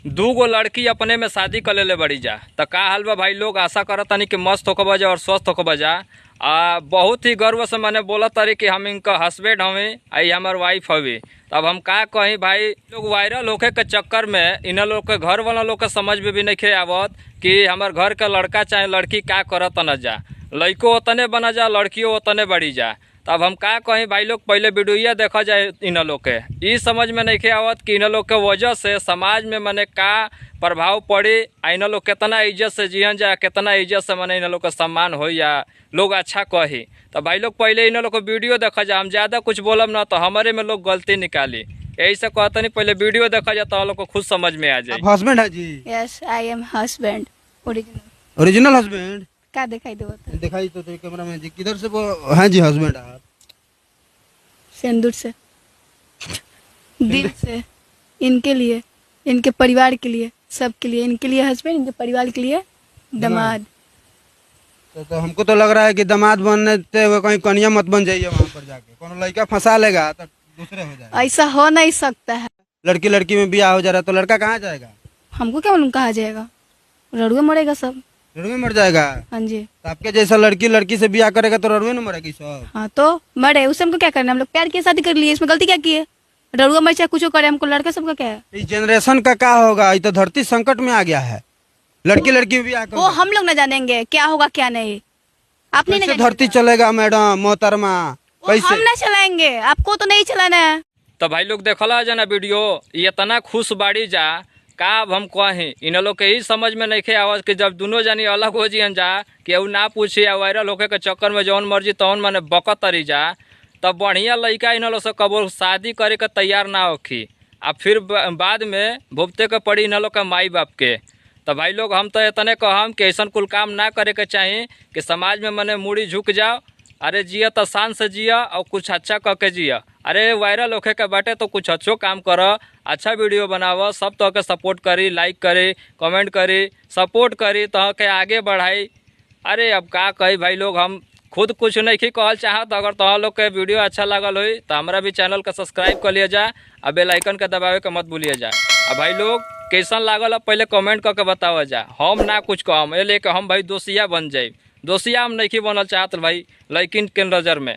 दू गो लड़की अपने में शादी कर ले बड़ी जा तो का हाल बा भाई लोग। आशा करत तनी कि मस्त होकर जा और स्वस्थ होकर जा। बहुत ही गर्व से मैंने बोला तारी कि हम इनका हस्बैंड हमें आई हमार वाइफ हवे। तब हम का कहीं भाई लोग वायरल होके के चक्कर में इन लोग के घर वाला लोग के समझ में भी नहीं आवत कि हमार घर का लड़का चाहे लड़की का करत न जा। लड़को उतने बना जा लड़कियों उतने बड़ी जा। तब हम का कहीं भाई लोग पहले वीडियो देखा जाए इन लोग के ई समझ में नहीं आवत कि इन लोग के वजह से समाज में मने का प्रभाव पड़े। इन लोग कितना इज्जत से जियन जा, कितना इज्जत से मने इन लोग का सम्मान हो या लोग अच्छा कही। तो भाई लोग पहले इन लोग को वीडियो देखा जा। हम ज़्यादा कुछ बोलब ना तो हमारे में लोग गलती निकाली। यही से कहते नहीं पहले वीडियो देखा जाए तो हम लोग को खुद समझ में आ जाए। हस्बैंड है जी? Yes I am husband original. Original husband क्या दिखाई दे होता है? दिखाई तो कैमरा में जी किधर से हैं जी हस्बैंड आप? सिंदूर से, दिल से, इनके लिए, इनके परिवार के लिए, सबके लिए, इनके लिए हस्बैंड, इनके परिवार के लिए दामाद। तो हमको तो लग रहा है कि दामाद बनते हुए कहीं कन्या मत बन जाइए, वहाँ पर जाके कोनो लड़का फंसा लेगा तो दूसरे हो जाएगा। ऐसा हो नहीं सकता है। लड़की लड़की में ब्याह हो जा रहा है तो लड़का कहाँ जाएगा? हमको क्या मालूम कहाँ जाएगा, रड़ुए मरेगा सब। रड़ुए मर जाएगा? हाँ जी। तो आपके जैसा लड़की लड़की से ब्याह करेगा तो रड़ुए न मरेगी सब? हाँ तो मरे, उससे हमको क्या करना, हम लोग प्यार की शादी कर लिए, इसमें गलती क्या की है? रड़ुआ मर चाहे कुछ करे, हमको लड़का सबका क्या है? इस जनरेशन का क्या होगा, ये तो धरती संकट में आ गया है। लड़की लड़की में ब्याह वो हम लोग न जानेंगे क्या होगा क्या नहीं। आप नहीं कैसे धरती चलेगा मैडम मोहतरमा? हम ना चलाएंगे, आपको तो नहीं चलाना है। तो भाई लोग देखला जा ना वीडियो, इतना खुश बाड़ी जा का अब हम कहें। इन लोग के ही समझ में नहीं आवत कि जब दोनों जानी अलग हो जियन जा केहू ना पूछे या वायरल होके के चक्कर में जौन मर्जी तौन माने बकत तरी जा, तब बढ़िया लड़का इन लोग से कबो शादी करे के तैयार ना होखी। अब फिर बाद में भुगते के पड़ी इन लोग के माई बाप के। तो भाई लोग हम तो इतने कहम कि ऐसा कुल काम ना करे के चाहिए कि समाज में मने मुड़ी झुक जाओ। अरे जिया तो शान से जिया और कुछ अच्छा कह के जिया। अरे वायरल होके के बाटे तो कुछ अच्छो काम करो, अच्छा वीडियो बनावो, सब तो के सपोर्ट करी, लाइक करी, कमेंट करी, सपोर्ट करी तो के आगे बढ़ाई। अरे अब का कही भाई लोग, हम खुद कुछ नहीं कहल चाहत। अगर तो लोग के वीडियो अच्छा लगल हो तो हमारा भी चैनल का सब्सक्राइब कर लिया जाए और बेल आइकन के दबावे के मत भूलिए जाए। अब भाई लोग कैसन लागल पहले कमेंट करके बतावा जाए। हम ना कुछ कहम ये लेके हम भाई दोषिया बन जाए। दोषिया हम नहीं बनल चाहत भाई लेकिन के नजर में।